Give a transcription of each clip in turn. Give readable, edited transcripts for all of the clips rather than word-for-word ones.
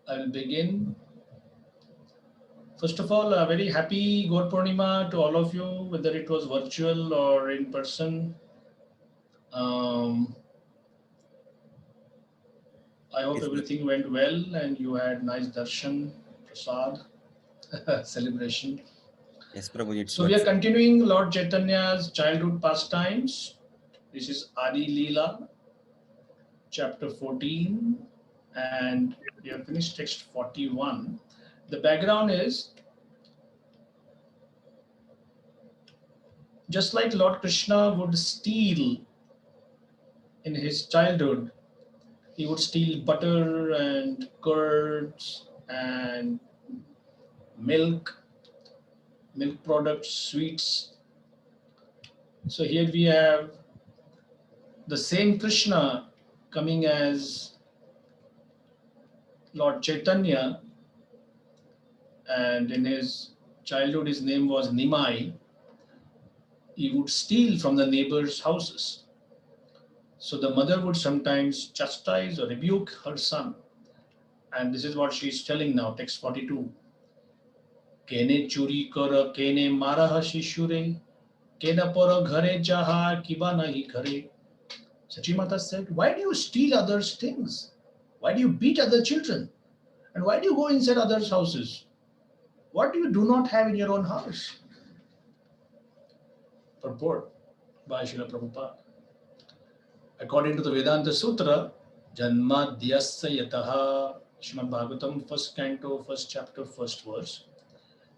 I will begin. First of all, a very happy Gaur Purnima to all of you, whether it was virtual or in person. Um, I hope Yes, sir. everything went well and you had nice darshan, prasad, celebration. Yes, Prabhu, it's So we are was. continuing Lord Chaitanya's childhood pastimes. This is Adi Leela, chapter 14, and we have finished text 41. The background is just like Lord Krishna would steal in his childhood, he would steal butter and curds and milk, milk products, sweets. So here we have the same Krishna coming as Lord Chaitanya, and in his childhood, his name was Nimai. He would steal from the neighbors' houses. So the mother would sometimes chastise or rebuke her son. And this is what she is telling now, text 42. কেনে চুরি কর কেনে মারাহ শিশুরে কেনা পর ঘরে যাহা কিবা nahi ঘরে. Sachimata said, why do you steal others' things? Why do you beat other children? And why do you go inside others' houses? What do you do not have in your own house? Purport by Srila Prabhupada. According to the Vedanta Sutra, Janmadyasya Yataha, Srimad Bhagavatam, first canto, first chapter, first verse.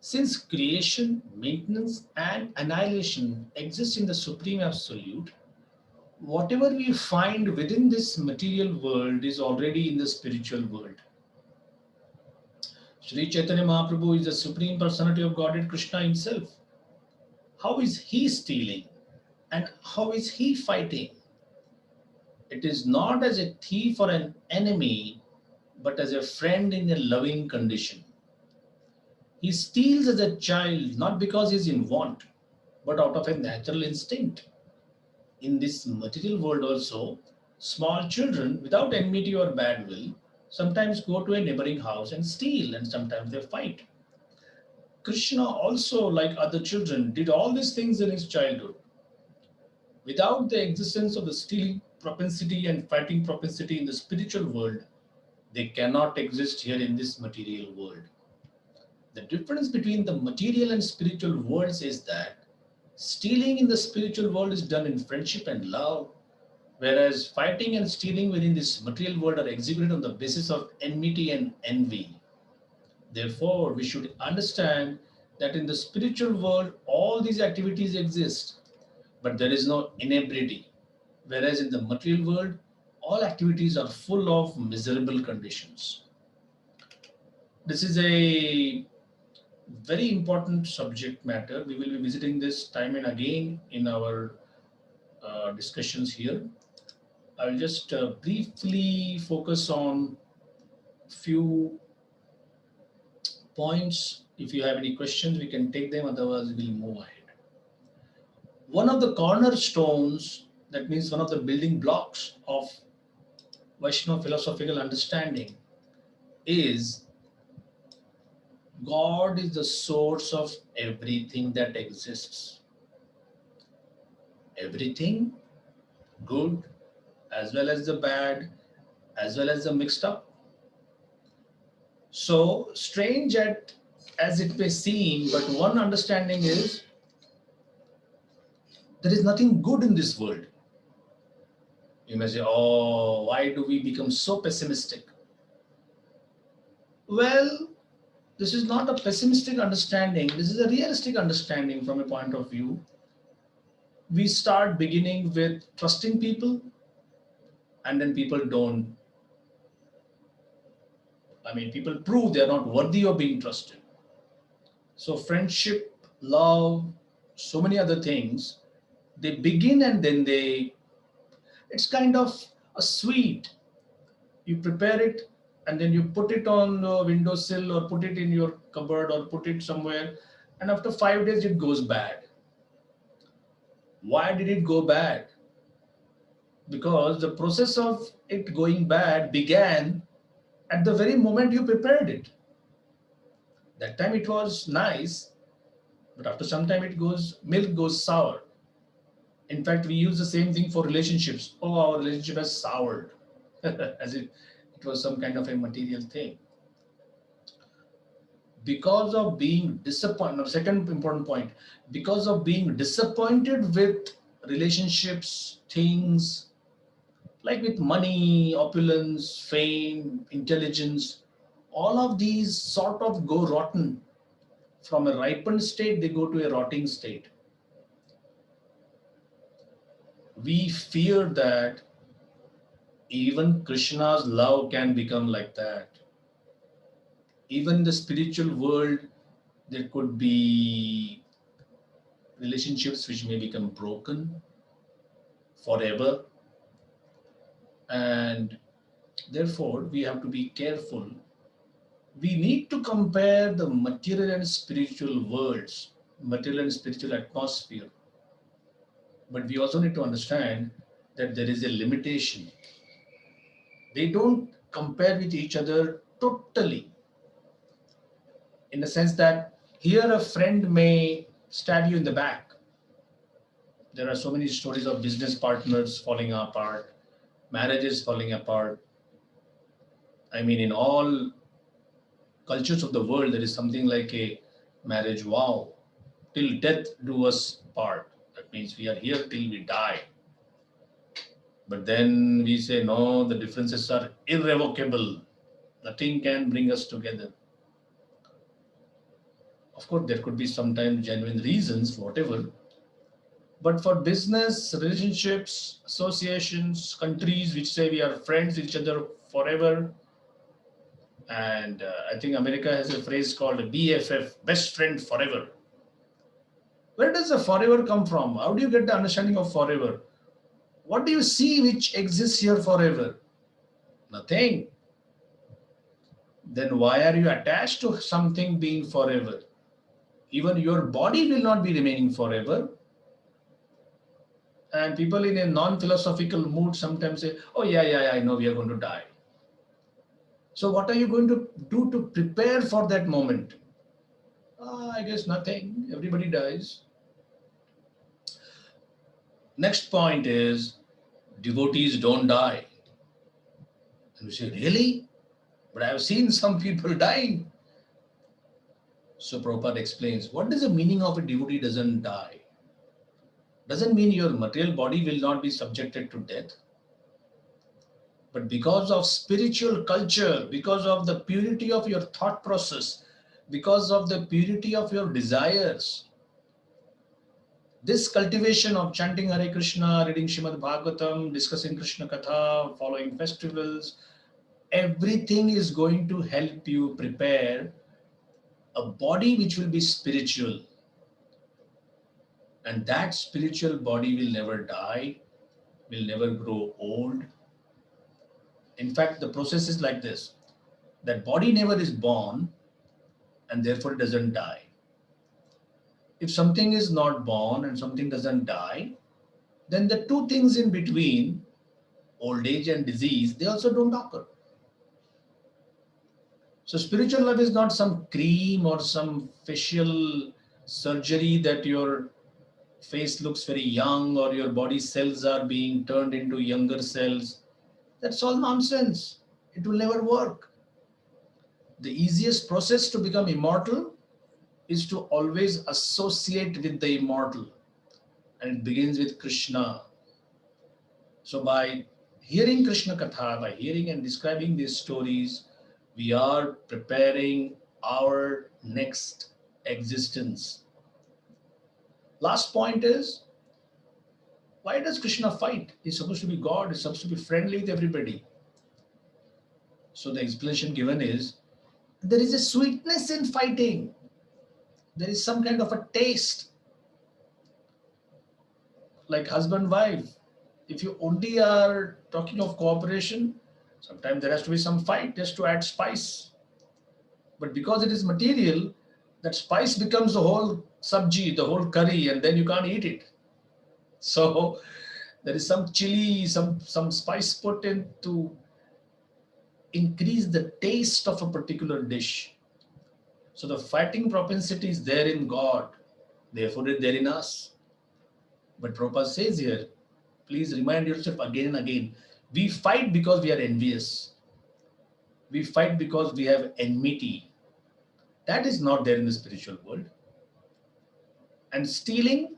Since creation, maintenance, and annihilation exist in the Supreme Absolute, whatever we find within this material world is already in the spiritual world. Sri Chaitanya Mahaprabhu is the Supreme Personality of Godhead Krishna himself. How is he stealing? And how is he fighting? It is not as a thief or an enemy, but as a friend in a loving condition. He steals as a child not because he is in want, but out of a natural instinct. In this material world also, small children without enmity or bad will sometimes go to a neighboring house and steal, and sometimes they fight. Krishna also, like other children, did all these things in his childhood. Without the existence of the stealing propensity and fighting propensity in the spiritual world, they cannot exist here in this material world. The difference between the material and spiritual worlds is that stealing in the spiritual world is done in friendship and love, whereas fighting and stealing within this material world are executed on the basis of enmity and envy. Therefore, we should understand that in the spiritual world, all these activities exist, but there is no inebriety. Whereas in the material world, all activities are full of miserable conditions. This is a very important subject matter. We will be visiting this time and again in our discussions here. I will just briefly focus on few points. If you have any questions, we can take them. Otherwise, we'll move ahead. One of the cornerstones, that means one of the building blocks of Vaishnava philosophical understanding, is God is the source of everything that exists. Everything, good as well as the bad, as well as the mixed up. So strange as it may seem, but one understanding is there is nothing good in this world. You may say, oh, why do we become so pessimistic? Well, this is not a pessimistic understanding. This is a realistic understanding from a point of view. We start beginning with trusting people, and then people don't. I mean, people prove they are not worthy of being trusted. So, friendship, love, so many other things, they begin and then it's kind of a sweet. You prepare it and then you put it on the windowsill or put it in your cupboard or put it somewhere, and after 5 days it goes bad. Why did it go bad? Because the process of it going bad began at the very moment you prepared it. That time it was nice, but after some time milk goes sour. In fact, we use the same thing for relationships. Oh, our relationship has soured, as if it was some kind of a material thing. Because of being disappointed, second important point, because of being disappointed with relationships, things like with money, opulence, fame, intelligence, all of these sort of go rotten. From a ripened state, they go to a rotting state. We fear that even Krishna's love can become like that. Even in the spiritual world, there could be relationships which may become broken forever. And therefore, we have to be careful. We need to compare the material and spiritual worlds, material and spiritual atmosphere. But we also need to understand that there is a limitation. They don't compare with each other totally, in the sense that here a friend may stab you in the back. There are so many stories of business partners falling apart, marriages falling apart. I mean, in all cultures of the world, there is something like a marriage vow. Till death do us part. That means we are here till we die. But then we say, no, the differences are irrevocable. Nothing can bring us together. Of course, there could be sometimes genuine reasons, whatever. But for business, relationships, associations, countries which say we are friends with each other forever, and I think America has a phrase called BFF, best friend forever. Where does the forever come from? How do you get the understanding of forever? What do you see which exists here forever? Nothing. Then why are you attached to something being forever? Even your body will not be remaining forever. And people in a non-philosophical mood sometimes say, oh, yeah, I know we are going to die. So what are you going to do to prepare for that moment? I guess nothing. Everybody dies. Next point is devotees don't die. And we say, really? But I have seen some people dying. So Prabhupada explains, what is the meaning of a devotee doesn't die? Doesn't mean your material body will not be subjected to death. But because of spiritual culture, because of the purity of your thought process, because of the purity of your desires, this cultivation of chanting Hare Krishna, reading Srimad Bhagavatam, discussing Krishna Katha, following festivals, everything is going to help you prepare a body which will be spiritual. And that spiritual body will never die, will never grow old. In fact, the process is like this. That body never is born and therefore it doesn't die. If something is not born and something doesn't die, then the two things in between, old age and disease, they also don't occur. So spiritual life is not some cream or some facial surgery that your face looks very young or your body cells are being turned into younger cells. That's all nonsense. It will never work. The easiest process to become immortal is to always associate with the immortal. And it begins with Krishna. So by hearing Krishna Katha, by hearing and describing these stories, we are preparing our next existence. Last point is, why does Krishna fight? He's supposed to be God, he's supposed to be friendly with everybody. So the explanation given is, there is a sweetness in fighting. There is some kind of a taste, like husband, wife. If you only are talking of cooperation, sometimes there has to be some fight just to add spice. But because it is material, that spice becomes the whole sabji, the whole curry, and then you can't eat it. So there is some chili, some spice put in to increase the taste of a particular dish. So the fighting propensity is there in God, therefore it's there in us. But Prabhupada says here, please remind yourself again and again, we fight because we are envious. We fight because we have enmity. That is not there in the spiritual world. And stealing,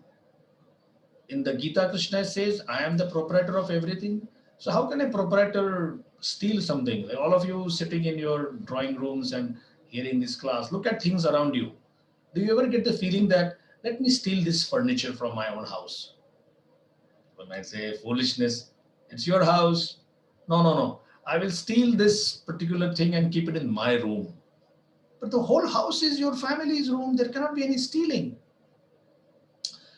in the Gita, Krishna says, I am the proprietor of everything. So how can a proprietor steal something? Like all of you sitting in your drawing rooms and hearing this class, look at things around you. Do you ever get the feeling that, let me steal this furniture from my own house? When I say foolishness, it's your house. No, no, no. I will steal this particular thing and keep it in my room. But the whole house is your family's room. There cannot be any stealing.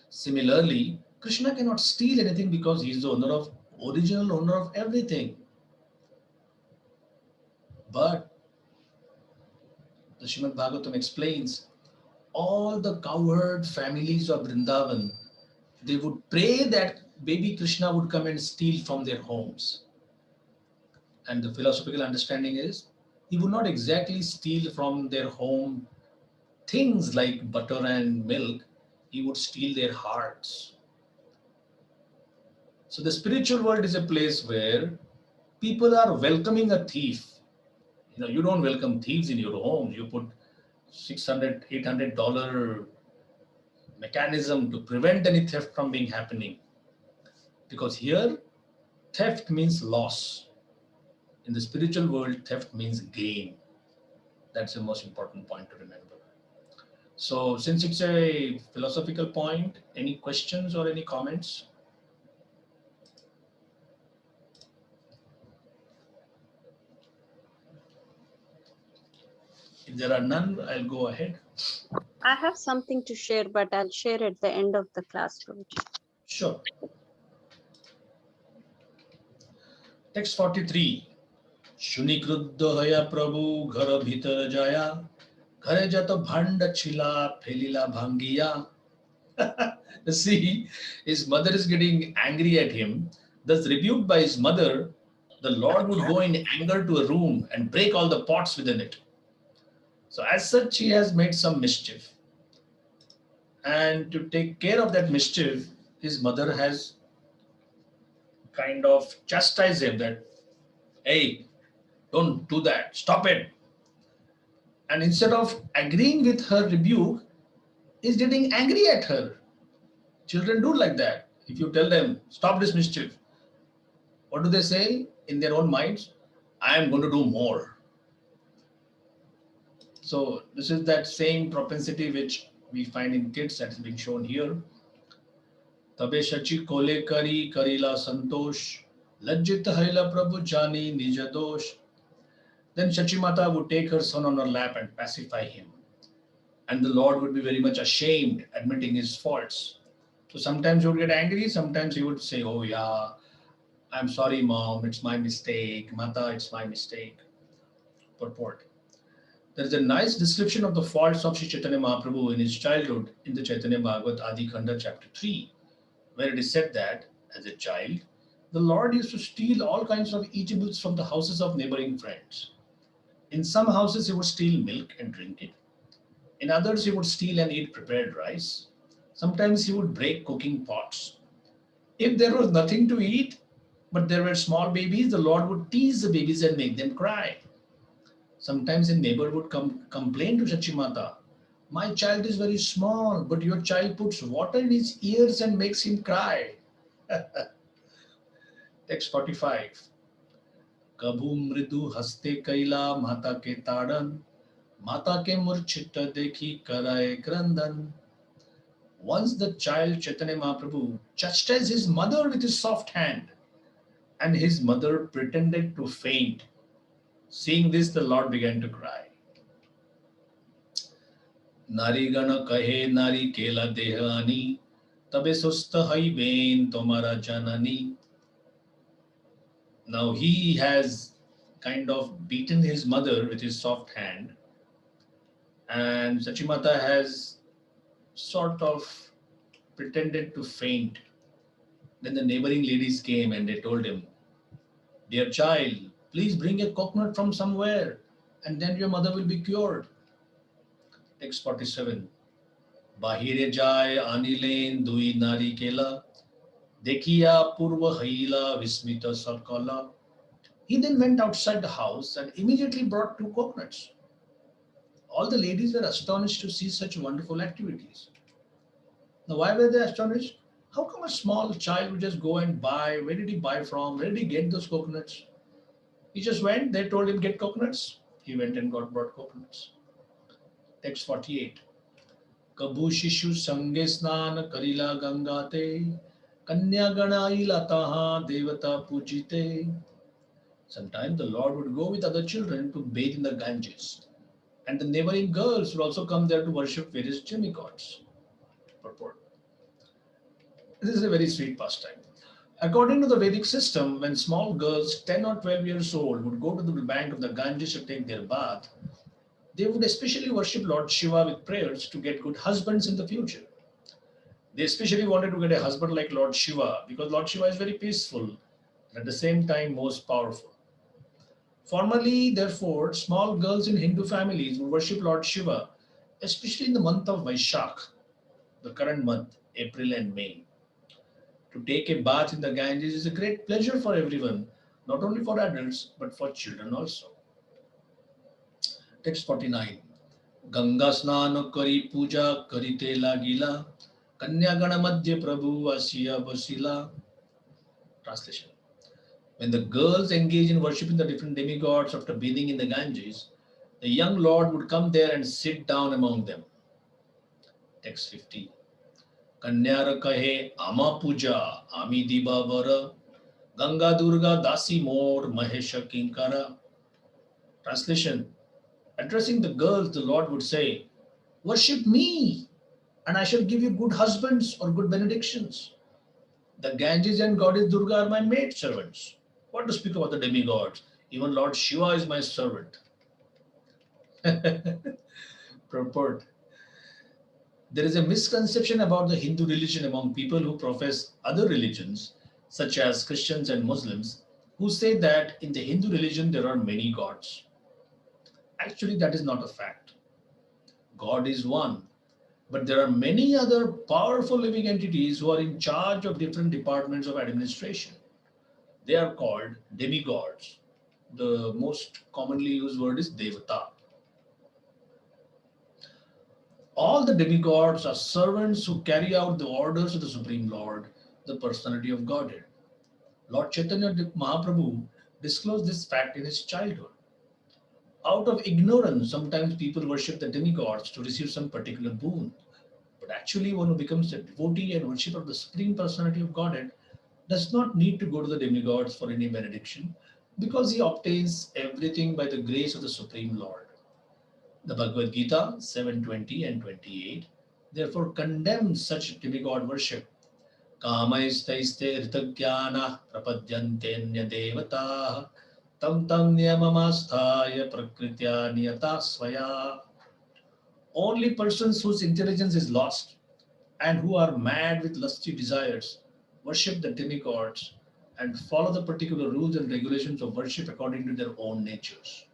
Similarly, Krishna cannot steal anything because he is the original owner of everything. But the Srimad Bhagavatam explains all the cowherd families of Vrindavan, they would pray that baby Krishna would come and steal from their homes. And the philosophical understanding is he would not exactly steal from their home things like butter and milk, he would steal their hearts. So the spiritual world is a place where people are welcoming a thief. You don't welcome thieves in your home. You put $600, $800 mechanism to prevent any theft from being happening. Because here, theft means loss. In the spiritual world, theft means gain. That's the most important point to remember. So since it's a philosophical point, any questions or any comments? If there are none, I'll go ahead. I have something to share, but I'll share at the end of the class, Prabhuji. Sure. Text 43. शुनि क्रुद्ध हया प्रभु घर भीतर जाया घरे जत भांड छिला फेलिला भांगिया. See, his mother is getting angry at him. Thus rebuked by his mother, the Lord would go in anger to a room and break all the pots within it. So as such, he has made some mischief. And to take care of that mischief, his mother has kind of chastised him that, hey, don't do that, stop it. And instead of agreeing with her rebuke, he's getting angry at her. Children do like that. If you tell them, stop this mischief, what do they say in their own minds? I am going to do more. So this is that same propensity which we find in kids that is being shown here. तबे शची कोले करी करीला संतोष लज्जित हैला प्रभु जानी निज दोष. Then Shachi Mata would take her son on her lap and pacify him. And the Lord would be very much ashamed, admitting his faults. So sometimes he would get angry, sometimes he would say, oh yeah, I'm sorry mom, it's my mistake. Mata, it's my mistake. Purport. There is a nice description of the faults of Sri Chaitanya Mahaprabhu in his childhood in the Chaitanya Bhagavat Adi Khanda chapter 3, where it is said that, as a child, the Lord used to steal all kinds of eatables from the houses of neighboring friends. In some houses, he would steal milk and drink it. In others, he would steal and eat prepared rice. Sometimes he would break cooking pots. If there was nothing to eat, but there were small babies, the Lord would tease the babies and make them cry. Sometimes a neighbor would complain to Shachi Mata, my child is very small, but your child puts water in his ears and makes him cry. Text 45. कभू मृदु हस्ते कैला माता के ताड़न माता के मूर्छित देखी कराए क्रंदन. Once the child Chaitanya Mahaprabhu chastised his mother with his soft hand, and his mother pretended to faint. Seeing this, the Lord began to cry. Nari gana kahe nari kela dehani tabe susta hai ben tomara janani. Now he has kind of beaten his mother with his soft hand, and Sachimata has sort of pretended to faint. Then the neighboring ladies came and they told him, dear child, Please bring a coconut from somewhere, and then your mother will be cured. Text 47. Bahire jai anilen dui nari kela, dekiya purva haila vismita sakala. He then went outside the house and immediately brought two coconuts. All the ladies were astonished to see such wonderful activities. Now, why were they astonished? How come a small child would just go and buy? Where did he buy from? Where did he get those coconuts? He just went, they told him get coconuts. He went and brought coconuts. Text 48. Kabhu Shishu Sange Snan Karila Gangate Kanya Ganaila Taha Devata Pujite. Sometimes the Lord would go with other children to bathe in the Ganges, and the neighboring girls would also come there to worship various demigods. Purport. This is a very sweet pastime. According to the Vedic system, when small girls 10 or 12 years old would go to the bank of the Ganges to take their bath, they would especially worship Lord Shiva with prayers to get good husbands in the future. They especially wanted to get a husband like Lord Shiva because Lord Shiva is very peaceful and at the same time most powerful. Formerly, therefore, small girls in Hindu families would worship Lord Shiva, especially in the month of Vaishakh, the current month, April and May. To take a bath in the Ganges is a great pleasure for everyone, not only for adults but for children also. Text 49. Ganga Snano Kari Puja Karite Lagila Kanyagana Madhya Prabhu Asiya Basila. Translation. When the girls engage in worshipping the different demigods after bathing in the Ganges, the young lord would come there and sit down among them. Text 50. Kanyara kahe ama puja ami diba vara Ganga Durga dasi mor mahesha kinkara. Translation. Addressing the girls, the Lord would say, worship me, and I shall give you good husbands or good benedictions. The Ganges and Goddess Durga are my maid servants. What to speak about the demigods? Even Lord Shiva is my servant. Purport. There is a misconception about the Hindu religion among people who profess other religions, such as Christians and Muslims, who say that in the Hindu religion there are many gods. Actually, that is not a fact. God is one, but there are many other powerful living entities who are in charge of different departments of administration. They are called demigods. The most commonly used word is Devata. All the demigods are servants who carry out the orders of the Supreme Lord, the personality of Godhead. Lord Chaitanya Mahaprabhu disclosed this fact in his childhood. Out of ignorance, sometimes people worship the demigods to receive some particular boon. But actually, one who becomes a devotee and worshipper of the Supreme Personality of Godhead does not need to go to the demigods for any benediction because he obtains everything by the grace of the Supreme Lord. The Bhagavad Gita 7:20 and 28 therefore condemns such demigod worship. Kamaisthaiste ritagyana prapadyantenya devataha tam tam niyamamasthaya prakritya niyata svaya. Only persons whose intelligence is lost and who are mad with lusty desires worship the demigods and follow the particular rules and regulations of worship according to their own natures.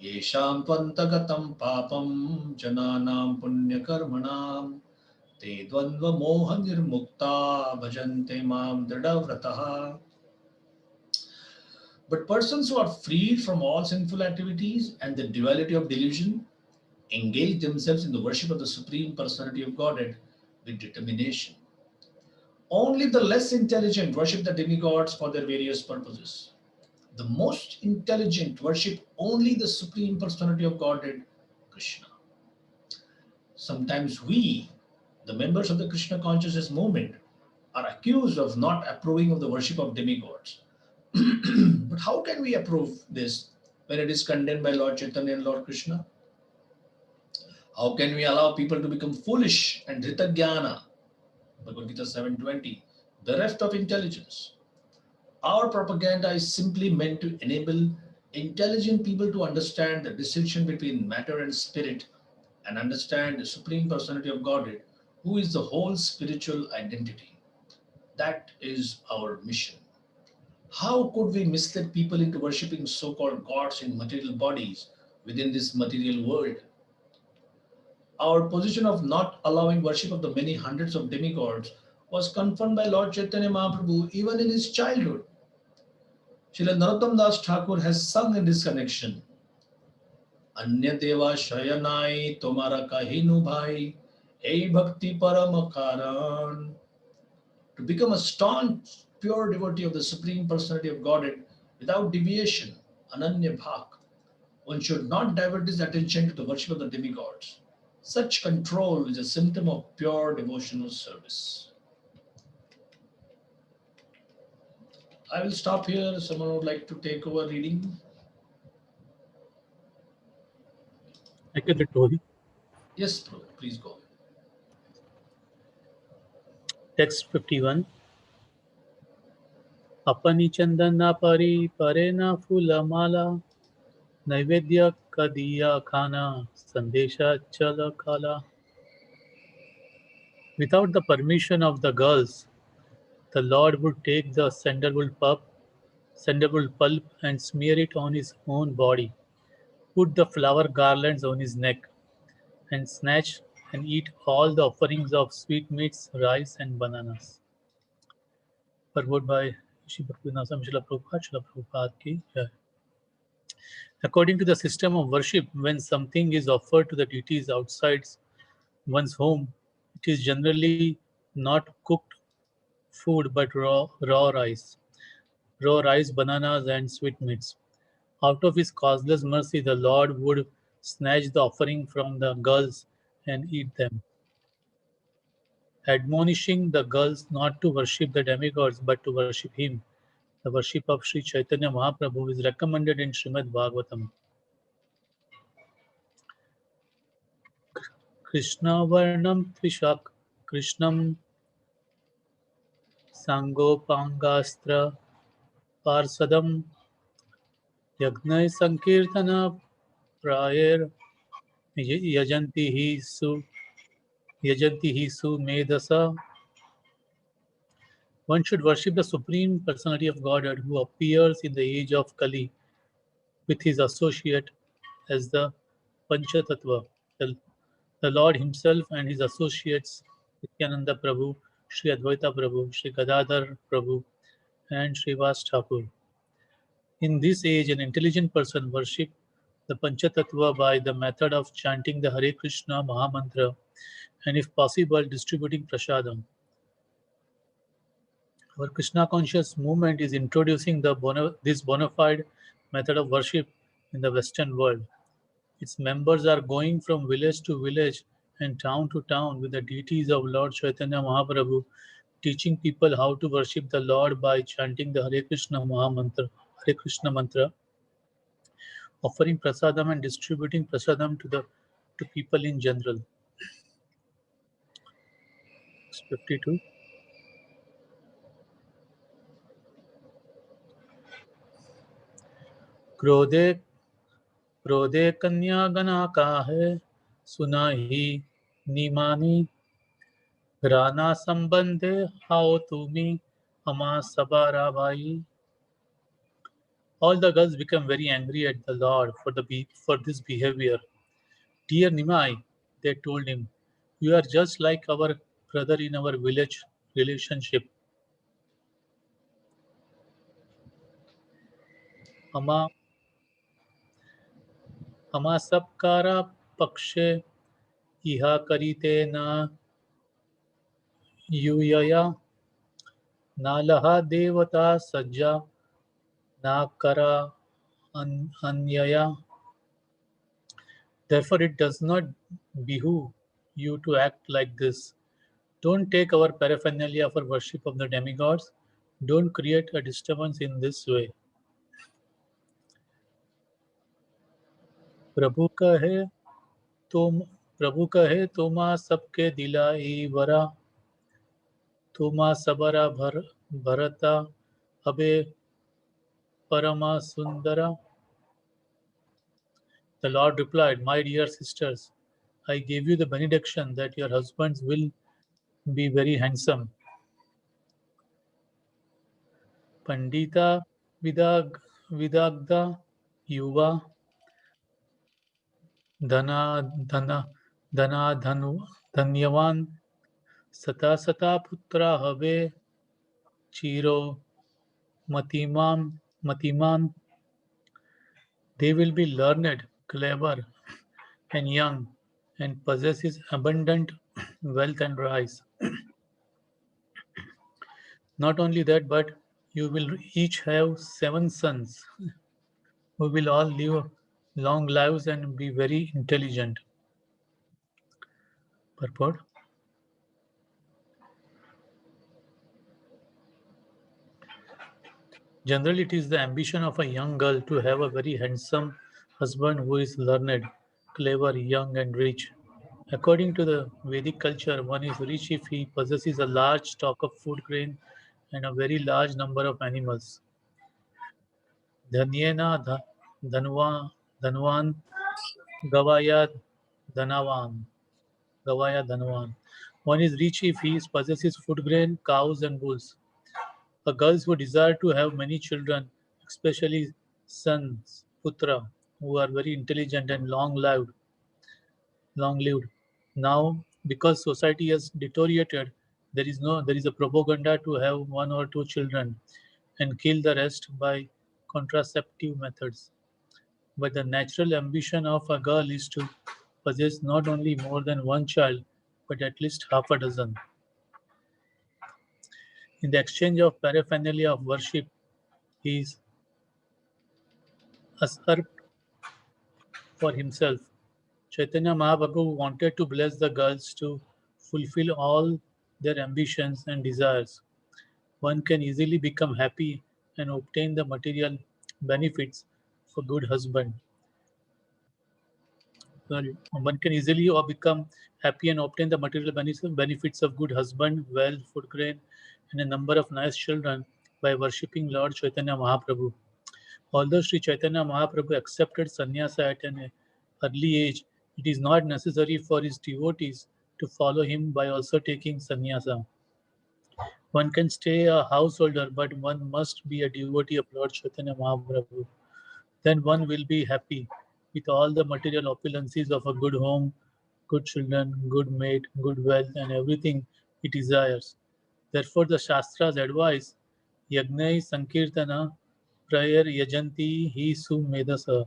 Yesham tvantagatam papam jananam punyakarmanam te dvandva moha nirmukta bhajante mam dridhavrataha. But persons who are freed from all sinful activities and the duality of delusion engage themselves in the worship of the Supreme Personality of Godhead with determination. Only the less intelligent worship the demigods for their various purposes. The most intelligent worship only the Supreme Personality of Godhead, Krishna. Sometimes we, the members of the Krishna consciousness movement, are accused of not approving of the worship of demigods. But how can we approve this when it is condemned by Lord Chaitanya and Lord Krishna? How can we allow people to become foolish and dhritajnana? Bhagavad Gita 7:20, bereft of intelligence. Our propaganda is simply meant to enable intelligent people to understand the distinction between matter and spirit and understand the Supreme Personality of Godhead, who is the whole spiritual identity. That is our mission. How could we mislead people into worshipping so called gods in material bodies within this material world? Our position of not allowing worship of the many hundreds of demigods was confirmed by Lord Chaitanya Mahaprabhu even in his childhood. Srila Narottam Das Thakur has sung in this connection, अन्य देवा शयनाई तुम्हारा कहिनु भाई ei bhakti param karan. To become a staunch, pure devotee of the Supreme Personality of Godhead without deviation, Ananya Bhak, one should not divert his attention to the worship of the demigods. Such control is a symptom of pure devotional service. I will stop here. Someone would like to take over reading? I can read Rohi. Yes, bro, please go. Text 51. अपनी चंदना परी परे ना फूला माला नैवेद्य का दिया खाना संदेशा चल खाला. Without the permission of the girls, the Lord would take the sandalwood pulp and smear it on his own body, put the flower garlands on his neck, and snatch and eat all the offerings of sweetmeats, rice, and bananas. Purport by Shri Bhaktivinoda Swami Srila Prabhupada, Srila Prabhupada ki jai. According to the system of worship, when something is offered to the deities outside one's home, it is generally not cooked food but raw rice, bananas, and sweetmeats. Out of his causeless mercy, the Lord would snatch the offering from the girls and eat them. Admonishing the girls not to worship the demigods but to worship him, the worship of Sri Chaitanya Mahaprabhu is recommended in Srimad Bhagavatam. Krishna Varnam Tvishak Krishnam Sangopangastra Parsadam Yagnai Sankirtana Prayer Yajanti Hi Su Medasa. One should worship the Supreme Personality of Godhead who appears in the age of Kali with his associate as the Panchatattva, the Lord himself and his associates Nityananda Prabhu, Sri Advaita Prabhu, Sri Gadadhar Prabhu, and Srivas Thakur. In this age, an intelligent person worships the Panchatattva by the method of chanting the Hare Krishna Mahamantra and, if possible, distributing prasadam. Our Krishna conscious movement is introducing this bona fide method of worship in the Western world. Its members are going from village to village and town to town with the deities of Lord Chaitanya Mahaprabhu, teaching people how to worship the Lord by chanting the Hare Krishna Mahamantra, Hare Krishna mantra, offering prasadam and distributing prasadam to people in general. 52. क्रोधे कन्या गना का है सुना ही निमानी राना संबंधे हाओ तुमी हमा सबा भाई. All the girls become very angry at the Lord for this behavior. Dear Nimai, they told him, you are just like our brother in our village relationship. हमा सबकारा पक्षे इहा करीते न यूयया ना लहा देवता सज्जा ना करा अन्यया. Therefore, it does not behoove you to act like this. Don't take our paraphernalia for worship of the demigods. Don't create a disturbance in this way. प्रभु कहे तुमा सबके दिलाई वरा तुमा सबरा भरता अबे Parama Sundara. The Lord replied, my dear sisters, I gave you the benediction that your husbands will be very handsome. Pandita Vidagda Yuva Dhana Dhana Dhana Dhanyavan Sata Sata Putra Have Chiro Matiman. They will be learned, clever, and young, and possesses abundant wealth and rice. Not only that, but you will each have 7 sons who will all live long lives and be very intelligent. Purport. Generally, it is the ambition of a young girl to have a very handsome husband who is learned, clever, young, and rich. According to the Vedic culture, one is rich if he possesses a large stock of food grain and a very large number of animals. Dhanyena dhanvan gavaya dhanavan. Gavaya dhanavan. One is rich if he possesses food grain, cows, and bulls. A girls who desire to have many children, especially sons, putra, who are very intelligent and long-lived. Now, because society has deteriorated, there is a propaganda to have 1 or 2 children and kill the rest by contraceptive methods. But the natural ambition of a girl is to possess not only more than one child, but at least half a dozen. In the exchange of paraphernalia of worship, he is usurped for himself. Chaitanya Mahaprabhu wanted to bless the girls to fulfill all their ambitions and desires. One can easily become happy and obtain the material benefits of a good husband. Sorry, one can easily or become happy and obtain the material benefits of good husband, wealth, food grain, and a number of nice children by worshipping Lord Chaitanya Mahaprabhu. Although Sri Chaitanya Mahaprabhu accepted sannyasa at an early age, it is not necessary for his devotees to follow him by also taking sannyasa. One can stay a householder, but one must be a devotee of Lord Chaitanya Mahaprabhu. Then one will be happy with all the material opulences of a good home, good children, good mate, good wealth, and everything he desires. Therefore, the Shastras advise Yagnai Sankirtana Prayer Yajanti Hi Sumedasa.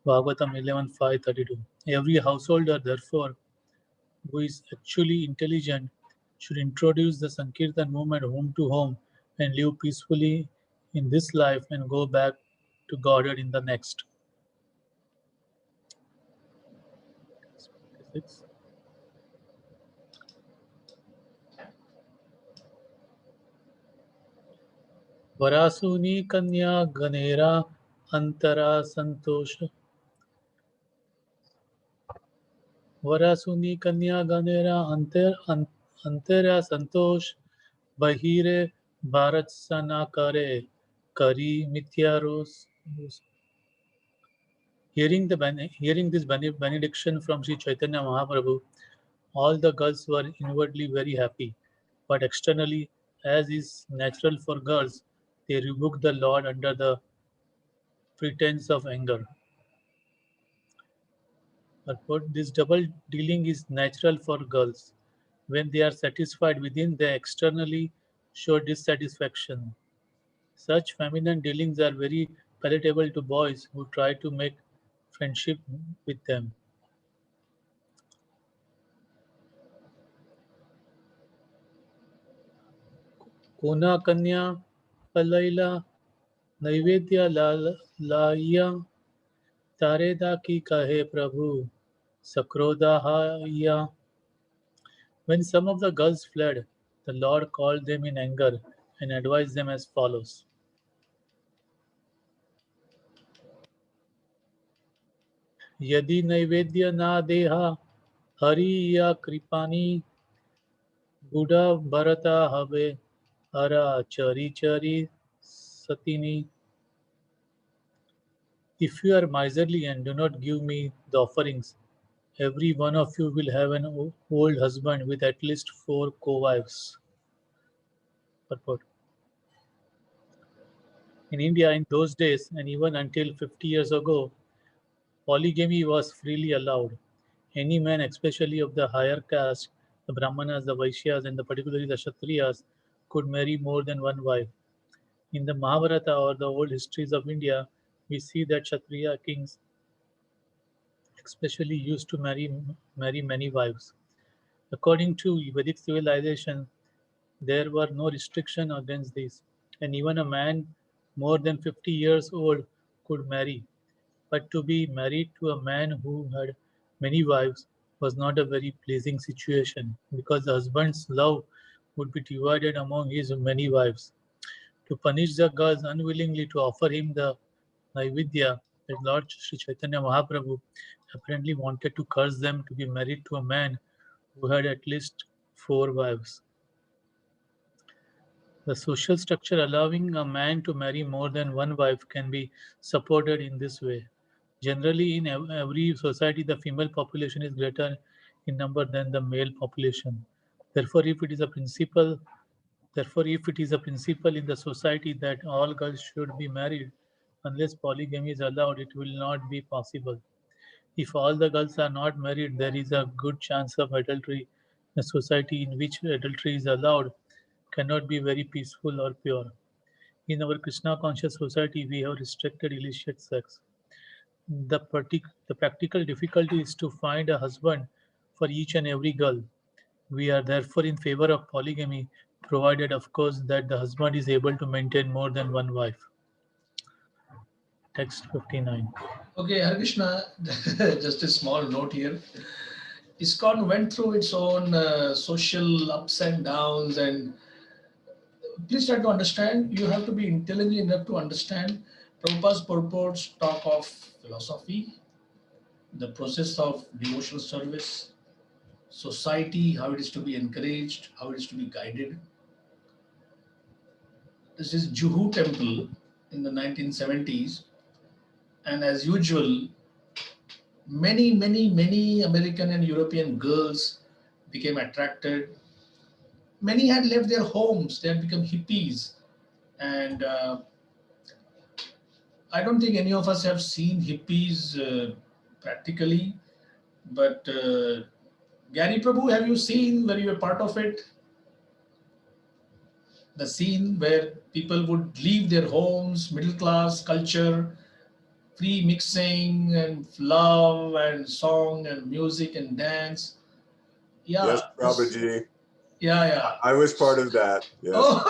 Bhagavatam 11.5.32. Every householder, therefore, who is actually intelligent should introduce the Sankirtan movement home to home and live peacefully in this life and go back to Godhead in the next. 6. Varasuni Kanya Ganera Antara Santosh. Varasuni Kanya Ganera Antara Santosh Bahire Bharat Sana Kare Kari Mityaros. Hearing this benediction from Sri Chaitanya Mahaprabhu, all the girls were inwardly very happy, but externally, as is natural for girls, they rebuked the Lord under the pretense of anger. But this double dealing is natural for girls. When they are satisfied within, they externally show dissatisfaction. Such feminine dealings are very palatable to boys who try to make friendship with them. कोना कन्या पलैला नैवेद्य लाइया तारेदा की कहे प्रभु सक्रोदाहाया. When some of the girls fled, the Lord called them in anger and advised them as follows. यदि नैवेद्य ना देहा हरि या कृपानी बुढ़ा भरता हवे हरा चरी चरी सतिनी. If you are miserly and do not give me the offerings, every one of you will have an old husband with at least 4 co-wives. Purport. In India in those days, and even until 50 years ago, polygamy was freely allowed. Any man, especially of the higher caste, the Brahmanas, the Vaishyas, and particularly the Kshatriyas, could marry more than one wife. In the Mahabharata or the old histories of India, we see that Kshatriya kings especially used to marry many wives. According to Vedic civilization, there were no restriction against this, and even a man more than 50 years old could marry. But to be married to a man who had many wives was not a very pleasing situation because the husband's love would be divided among his many wives. To punish the girls unwillingly to offer him the Naivedya, that Lord Sri Chaitanya Mahaprabhu apparently wanted to curse them to be married to a man who had at least four wives. The social structure allowing a man to marry more than one wife can be supported in this way. Generally, in every society, the female population is greater in number than the male population. Therefore, if it is a principle, Therefore, if it is a principle in the society that all girls should be married, unless polygamy is allowed, it will not be possible. If all the girls are not married, there is a good chance of adultery. A society in which adultery is allowed cannot be very peaceful or pure. In our Krishna conscious society, we have restricted illicit sex. The practical difficulty is to find a husband for each and every girl. We are therefore in favor of polygamy, provided, of course, that the husband is able to maintain more than one wife. Text 59. Okay, Hare Krishna, just a small note here. ISKCON went through its own social ups and downs, and please try to understand. You have to be intelligent enough to understand. Prabhupada's purports talk of philosophy, the process of devotional service, society, how it is to be encouraged, how it is to be guided. This is Juhu Temple in the 1970s, and as usual, many American and European girls became attracted. Many had left their homes, they had become hippies, and I don't think any of us have seen hippies practically, but Gary Prabhu, have you seen, were you a part of it? The scene where people would leave their homes, middle class culture, free mixing and love and song and music and dance. Yeah. Yes, Prabhuji. Yeah. I was part of that. Yes. Oh.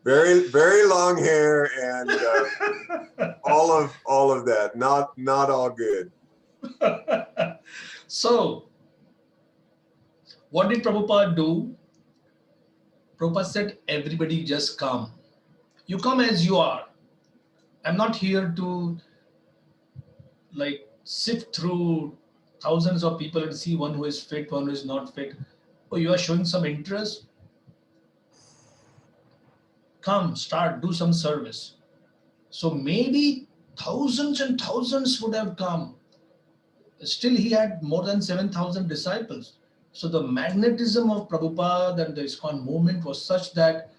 Very long hair and all of that. Not all good. So, what did Prabhupada do? Prabhupada said, everybody just come. You come as you are. I'm not here to like sift through thousands of people and see one who is fit, one who is not fit. Oh, you are showing some interest? Come, start, do some service. So maybe thousands and thousands would have come. Still, he had more than 7,000 disciples. So the magnetism of Prabhupada and the ISKCON movement was such that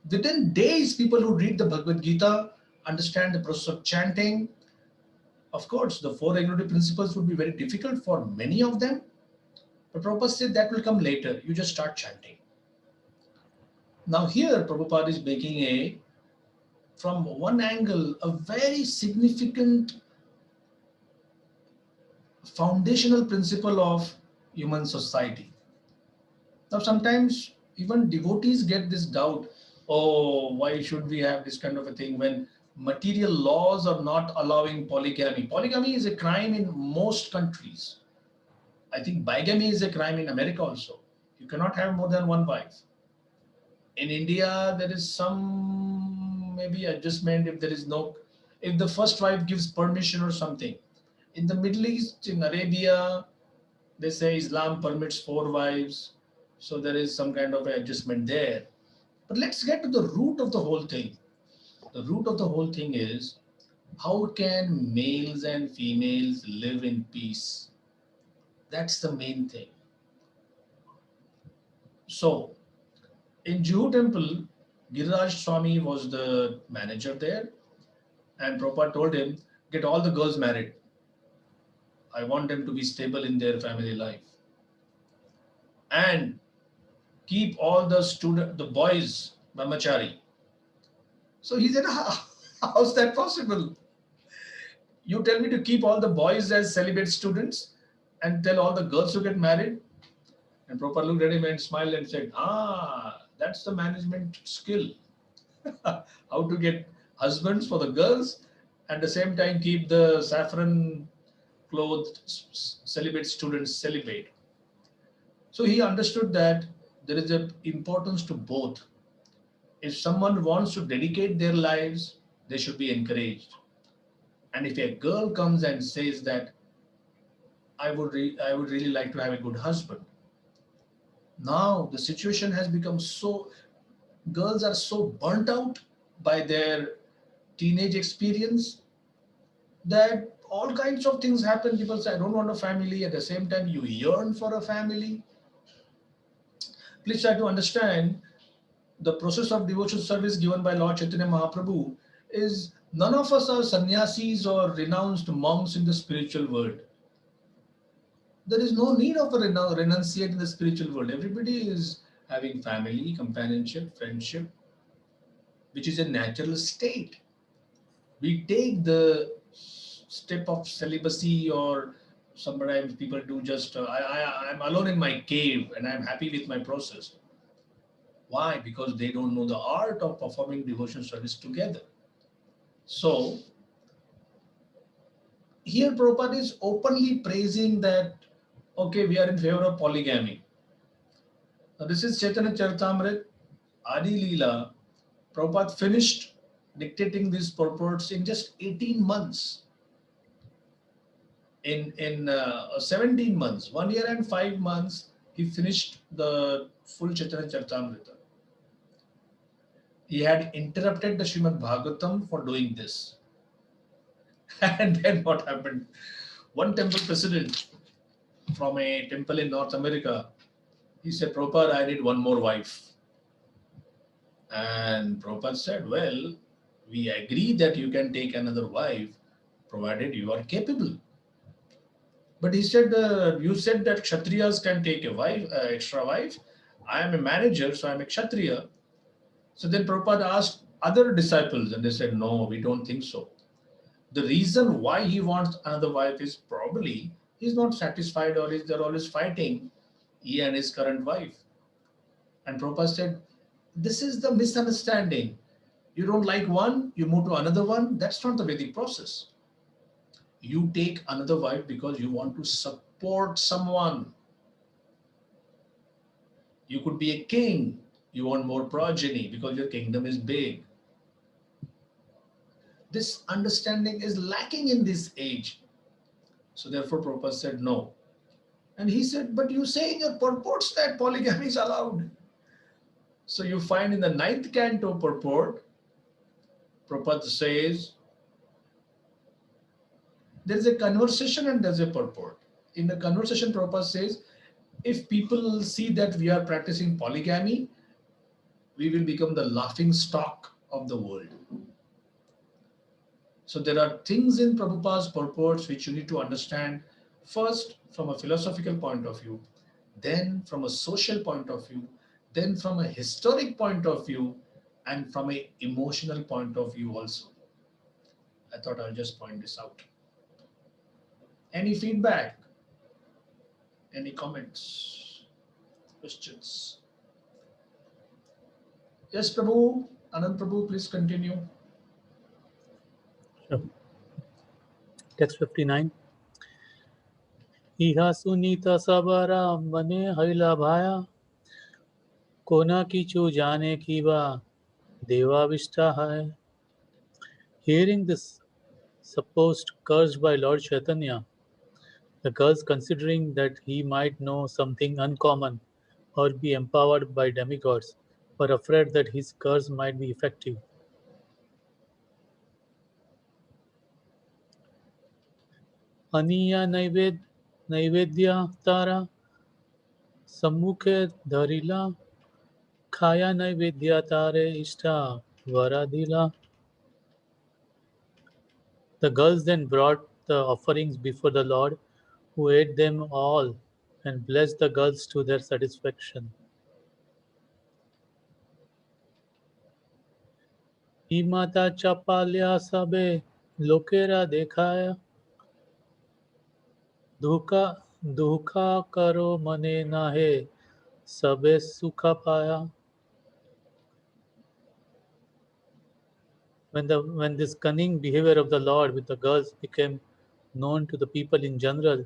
within days, people who read the Bhagavad Gita, understand the process of chanting. Of course, the four regulative principles would be very difficult for many of them. But Prabhupada said that will come later. You just start chanting. Now here, Prabhupada is making from one angle, a very significant foundational principle of human society. Now, sometimes even devotees get this doubt, oh, why should we have this kind of a thing when material laws are not allowing polygamy? Polygamy is a crime in most countries. I think bigamy is a crime in America also. You cannot have more than one wife. In India, there is some maybe adjustment if the first wife gives permission or something. In the Middle East, in Arabia, they say Islam permits four wives. So there is some kind of adjustment there. But let's get to the root of the whole thing. The root of the whole thing is, how can males and females live in peace? That's the main thing. So in Juhu Temple, Giriraj Swami was the manager there, and Prabhupada told him, get all the girls married. I want them to be stable in their family life. And keep all the boys brahmachari. So he said, how's that possible? You tell me to keep all the boys as celibate students and tell all the girls to get married? And Prabhupada looked at him and smiled and said, that's the management skill. How to get husbands for the girls, at the same time keep the saffron clothed celibate students celibate. So he understood that there is an importance to both. If someone wants to dedicate their lives, they should be encouraged. And if a girl comes and says that I would really like to have a good husband, now the situation has become so, girls are so burnt out by their teenage experience that all kinds of things happen. People say, I don't want a family. At the same time, you yearn for a family. Please try to understand the process of devotional service given by Lord Chaitanya Mahaprabhu is none of us are sannyasis or renounced monks in the spiritual world. There is no need of a renunciate in the spiritual world. Everybody is having family, companionship, friendship, which is a natural state. We take the step of celibacy, or sometimes people do just, I'm alone in my cave and I'm happy with my process. Why? Because they don't know the art of performing devotion service together. So here Prabhupada is openly praising that, okay, we are in favor of polygamy. Now, this is Chaitanya Charitamrita, Adi Leela. Prabhupada finished dictating these purports in just 18 months. In 17 months, 1 year and 5 months, he finished the full Chaitanya Charitamrita. He had interrupted the Srimad Bhagavatam for doing this. And then what happened? One temple president from a temple in North America, he said, Prabhupada, I need one more wife. And Prabhupada said, well, we agree that you can take another wife, provided you are capable. But he said, you said that Kshatriyas can take a wife, extra wife. I am a manager, so I am a Kshatriya. So then Prabhupada asked other disciples, and they said, no, we don't think so. The reason why he wants another wife is probably he's not satisfied, or they're always fighting, he and his current wife. And Prabhupada said, this is the misunderstanding. You don't like one, you move to another one. That's not the Vedic process. You take another wife because you want to support someone. You could be a king. You want more progeny because your kingdom is big. This understanding is lacking in this age. So therefore Prabhupada said no. And he said, but you say in your purports that polygamy is allowed. So you find in the 9th canto purport, Prabhupada says, there is a conversation and there's a purport. In the conversation, Prabhupada says, if people see that we are practicing polygamy, we will become the laughing stock of the world. So there are things in Prabhupada's purports which you need to understand, first from a philosophical point of view, then from a social point of view, then from a historic point of view, and from an emotional point of view also. I thought I'll just point this out. Any feedback? Any comments? Questions? Yes, Prabhu. Anand Prabhu, please continue. Sure. Text 59. Iha sunita sabara mane haila bhaya kona kichu jane kiva deva vishta hai. Hearing this supposed curse by Lord Chaitanya, the girls, considering that he might know something uncommon or be empowered by demigods, were afraid that his curse might be effective. Aniya नैवेद्य तारा सम्मुखे धरिला Khaya Naividya Tare Ishta Varadila. The girls then brought the offerings before the Lord, who ate them all and blessed the girls to their satisfaction. Imata Chapalya Sabe Lokera Dekhaya Dukha Dukha Karo Mane Nahe Sabe Sukha Paya. When this cunning behavior of the Lord with the girls became known to the people in general,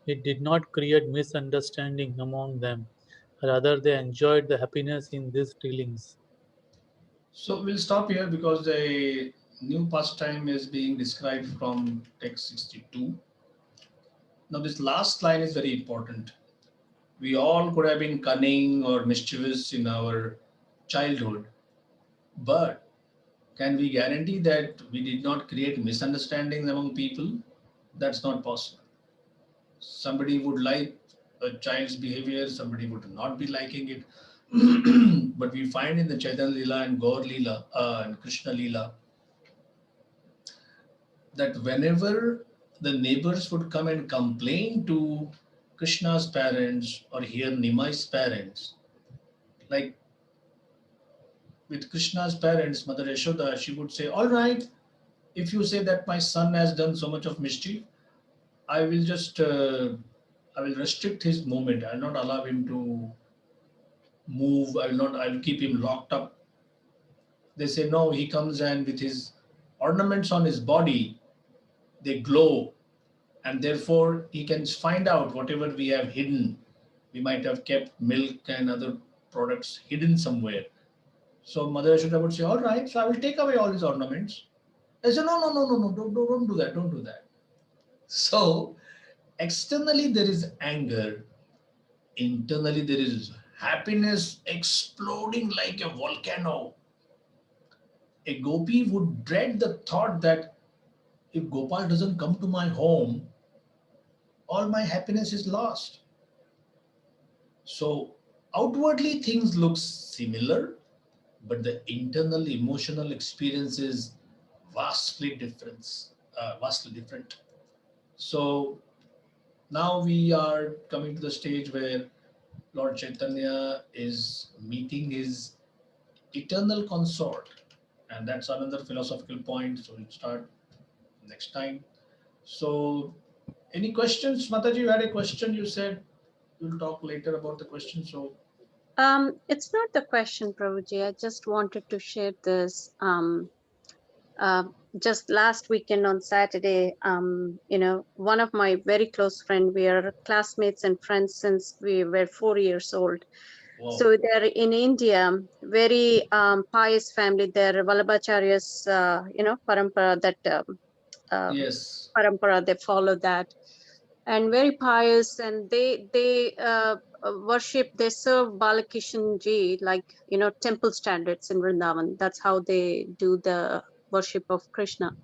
it did not create misunderstanding among them. Rather, they enjoyed the happiness in these dealings. So we'll stop here because the new pastime is being described from text 62. Now, this last line is very important. We all could have been cunning or mischievous in our childhood, but can we guarantee that we did not create misunderstandings among people? That's not possible. Somebody would like a child's behavior, somebody would not be liking it. But we find in the Chaitanya Leela and Gaur Leela and Krishna Leela that whenever the neighbors would come and complain to Krishna's parents or here Nimai's parents, like with Krishna's parents, Mother Yashoda, she would say, all right, if you say that my son has done so much of mischief, I will just, I will restrict his movement. I will not allow him to move. I will keep him locked up. They say, no, he comes and with his ornaments on his body, they glow and therefore he can find out whatever we have hidden. We might have kept milk and other products hidden somewhere. So Mother Yashoda would say, all right, so I will take away all his ornaments. I said, no, no, no, no, no, don't do that, don't do that. So externally there is anger, internally there is happiness exploding like a volcano. A gopi would dread the thought that if Gopal doesn't come to my home, all my happiness is lost. So outwardly things look similar, but the internal emotional experience is vastly different. So now we are coming to the stage where Lord Chaitanya is meeting his eternal consort, and that's another philosophical point. So we'll start next time. So, any questions, Mataji? You had a question. You said you'll talk later about the question. So, It's not the question, Prabhuji. I just wanted to share this. Uh, just last weekend on Saturday, one of my very close friend, we are classmates and friends since we were 4 years old. wow. So they're in India, very pious family. They're Vallabhacharya's, parampara, that Yes. parampara, they follow that. And very pious, and they worship, they serve Balakishan ji like temple standards in Vrindavan. That's how they do the worship of Krishna.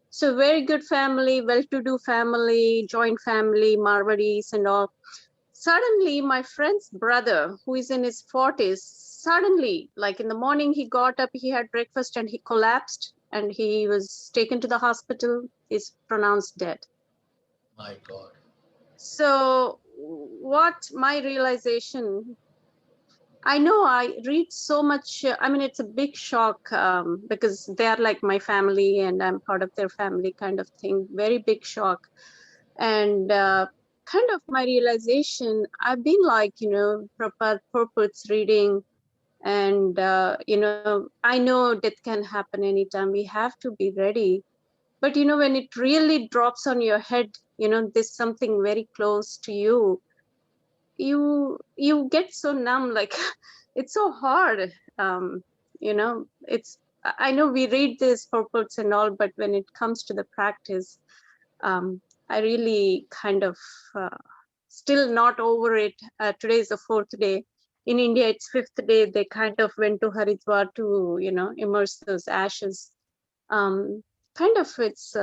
So very good family, well-to-do family, joint family, Marwadis and all. Suddenly my friend's brother, who is in his 40s, suddenly, like in the morning, he got up, he had breakfast and he collapsed and he was taken to the hospital. He's pronounced dead. My God. So what my realization, I know I read so much, I mean, it's a big shock because they are like my family and I'm part of their family kind of thing, very big shock. And kind of my realization, I've been like, Prabhupada purports reading, and, I know death can happen anytime. We have to be ready. But, when it really drops on your head, there's something very close to you, you get so numb, like it's so hard. It's, I know we read these purports and all, but when it comes to the practice, I really kind of still not over it. Today is the 4th day. In India, it's 5th day. They kind of went to Haridwar to, immerse those ashes. Kind of it's,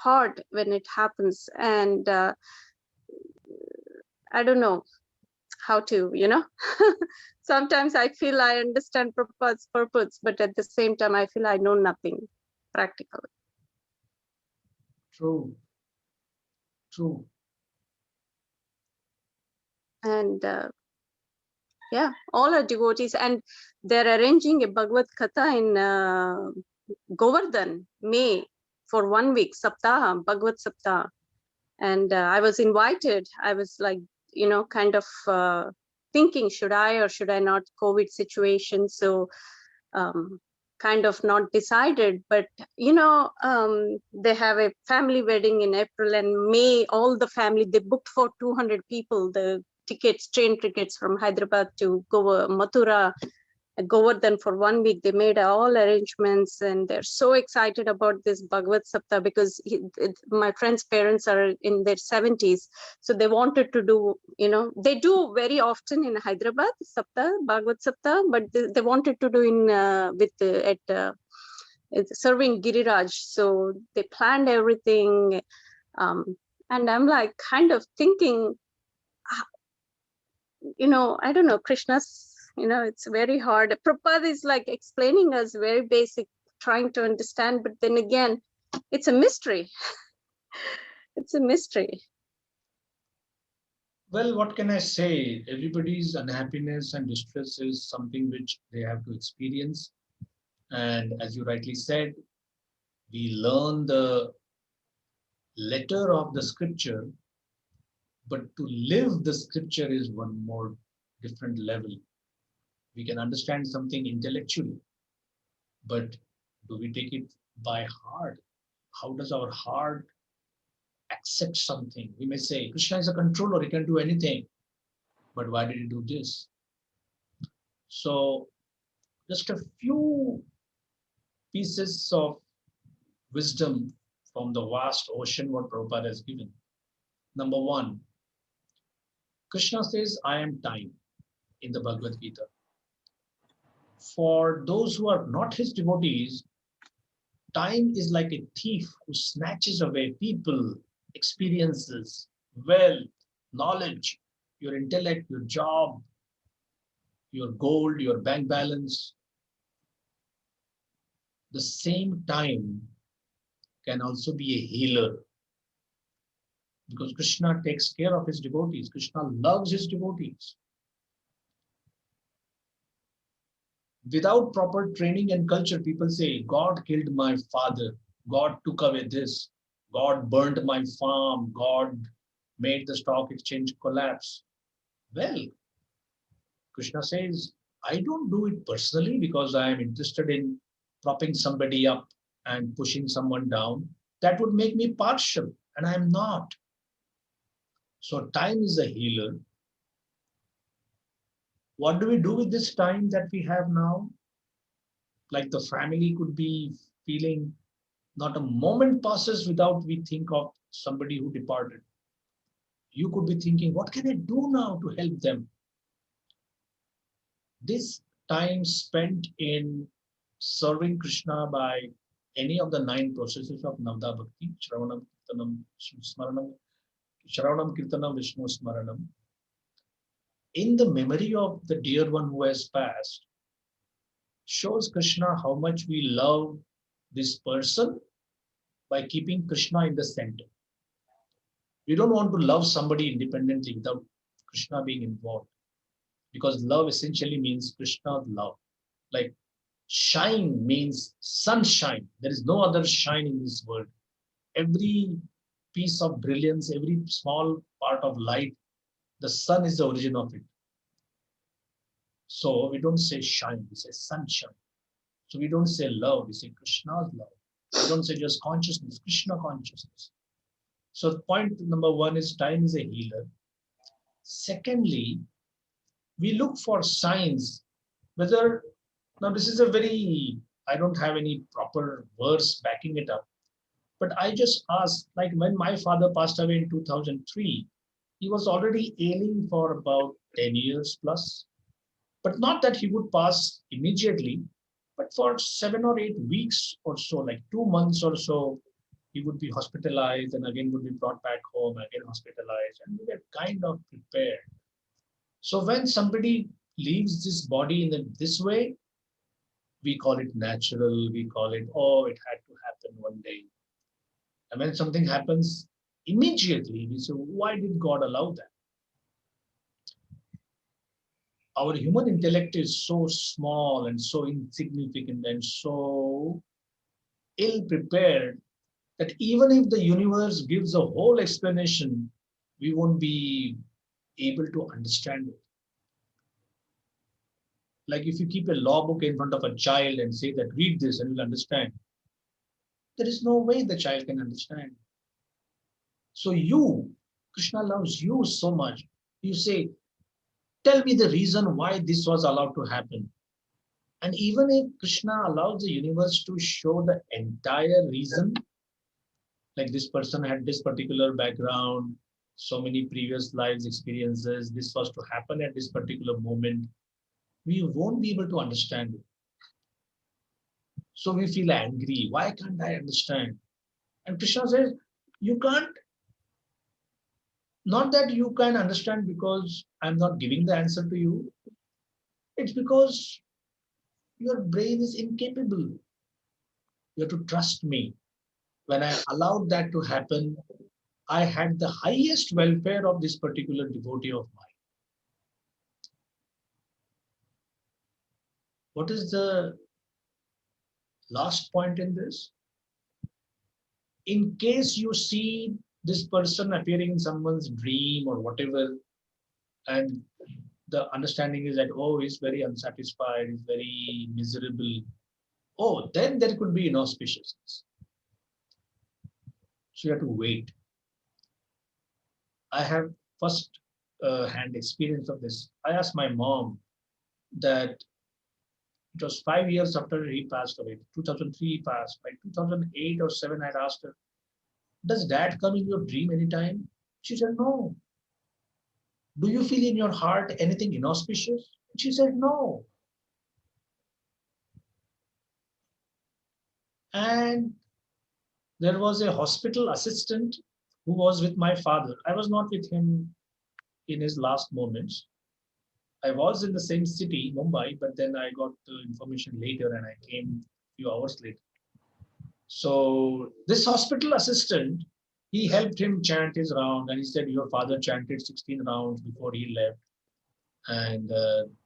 hard when it happens. And I don't know. how to, sometimes I feel I understand Prabhupada's purpose, but at the same time, I feel I know nothing practically. True. True. And yeah, all are devotees, and they're arranging a Bhagavad Katha in Govardhan, May, for 1 week, Saptaha, Bhagavad Saptaha. And I was invited. I was like, kind of thinking, should I or should I not, COVID situation. So kind of not decided, but they have a family wedding in April and May. All the family, they booked for 200 people, the tickets, train tickets from Hyderabad to Mathura, Govardhan for 1 week. They made all arrangements and they're so excited about this Bhagavad Sapta because my friend's parents are in their 70s. So they wanted to do, they do very often in Hyderabad, Sapta, Bhagavad Sapta, but they wanted to do serving Giriraj. So they planned everything. And I'm like kind of thinking, I don't know, Krishna's, it's very hard. Prabhupada is like explaining us very basic, trying to understand, but then again, it's a mystery. It's a mystery. Well, what can I say? Everybody's unhappiness and distress is something which they have to experience. And as you rightly said, we learn the letter of the scripture, but to live the scripture is one more different level. We can understand something intellectually, but do we take it by heart? How does our heart accept something? We may say, Krishna is a controller, he can do anything. But why did he do this? So, just a few pieces of wisdom from the vast ocean what Prabhupada has given. Number one, Krishna says, I am time in the Bhagavad Gita. For those who are not his devotees, time is like a thief who snatches away people, experiences, wealth, knowledge, your intellect, your job, your gold, your bank balance. The same time can also be a healer because Krishna takes care of his devotees. Krishna loves his devotees. Without proper training and culture, people say, God killed my father, God took away this, God burned my farm, God made the stock exchange collapse. Well, Krishna says, I don't do it personally because I am interested in propping somebody up and pushing someone down. That would make me partial, and I am not. So time is a healer. What do we do with this time that we have now? Like the family could be feeling not a moment passes without we think of somebody who departed. You could be thinking, what can I do now to help them? This time spent in serving Krishna by any of the 9 processes of Navda Bhakti, Shravanam, Kirtanam, Smaranam, Shravanam, Kirtanam, Vishnu Smaranam, in the memory of the dear one who has passed, shows Krishna how much we love this person by keeping Krishna in the center. We don't want to love somebody independently without Krishna being involved. Because love essentially means Krishna's love. Like shine means sunshine. There is no other shine in this world. Every piece of brilliance, every small part of light, the sun is the origin of it. So we don't say shine, we say sunshine. So we don't say love, we say Krishna's love. We don't say just consciousness, Krishna consciousness. So point number one is time is a healer. Secondly, we look for signs, whether, now this is a very, I don't have any proper verse backing it up, but I just ask, like when my father passed away in 2003, he was already ailing for about 10 years plus, but not that he would pass immediately, but for 7 or 8 weeks or so, like 2 months or so, he would be hospitalized and again would be brought back home, again hospitalized, and we were kind of prepared. So when somebody leaves this body in this way, we call it natural. We call it, oh, it had to happen one day. And when something happens, immediately we say, why did God allow that? Our human intellect is so small and so insignificant and so ill prepared that even if the universe gives a whole explanation, we won't be able to understand it. Like if you keep a law book in front of a child and say that read this and you'll understand, there is no way the child can understand. So you, Krishna loves you so much. You say, tell me the reason why this was allowed to happen. And even if Krishna allows the universe to show the entire reason, like this person had this particular background, so many previous lives experiences, this was to happen at this particular moment, we won't be able to understand it. So we feel angry. Why can't I understand? And Krishna says, you can't, not that you can understand because I'm not giving the answer to you. It's because your brain is incapable. You have to trust me. When I allowed that to happen, I had the highest welfare of this particular devotee of mine. What is the last point in this? In case you see this person appearing in someone's dream or whatever, and the understanding is that, oh, he's very unsatisfied, he's very miserable, oh, then there could be inauspiciousness. So you have to wait. I have first hand experience of this. I asked my mom that it was 5 years after he passed away. 2003 he passed. By 2008 or 7, I'd asked her, does dad come in your dream anytime? She said, no. Do you feel in your heart anything inauspicious? She said, no. And there was a hospital assistant who was with my father. I was not with him in his last moments. I was in the same city, Mumbai, but then I got the information later and I came a few hours later. So this hospital assistant, he helped him chant his round and he said, your father chanted 16 rounds before he left. And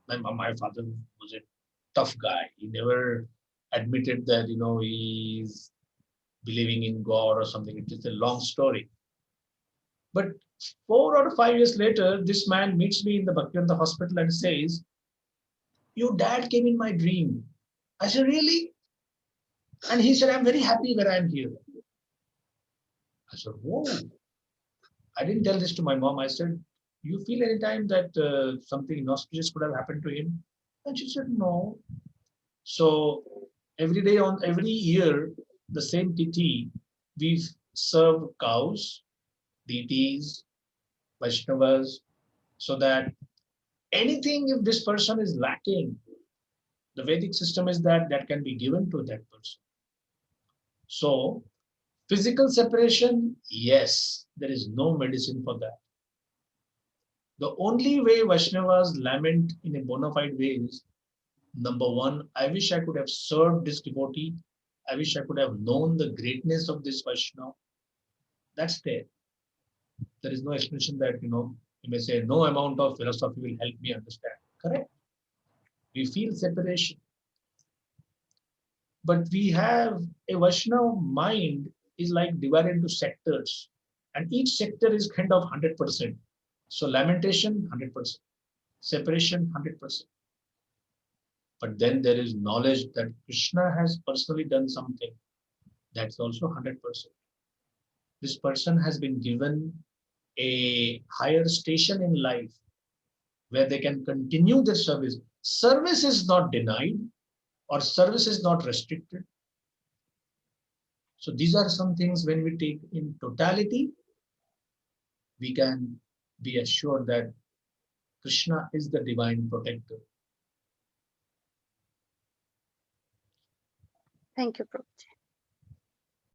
my father was a tough guy. He never admitted that, he's believing in God or something. It is a long story. But 4 or 5 years later, this man meets me in the Bhaktivedanta hospital and says, your dad came in my dream. I said, really? And he said, I'm very happy that I'm here. I said, whoa. I didn't tell this to my mom. I said, you feel any time that something inauspicious could have happened to him? And she said, no. So every year, the same tithi, we serve cows, deities, Vaishnavas, so that anything if this person is lacking, the Vedic system is that can be given to that person. So physical separation, yes, there is no medicine for that. The only way Vaishnavas lament in a bona fide way is, number one, I wish I could have served this devotee. I wish I could have known the greatness of this Vaishnava. That's there. There is no explanation that, you may say, no amount of philosophy will help me understand. Correct? We feel separation. But we have a Vaishnava mind is like divided into sectors. And each sector is kind of 100%. So lamentation, 100%. Separation, 100%. But then there is knowledge that Krishna has personally done something. That's also 100%. This person has been given a higher station in life where they can continue their service. Service is not denied or service is not restricted. So these are some things when we take in totality, we can be assured that Krishna is the divine protector. Thank you, Prabhuji.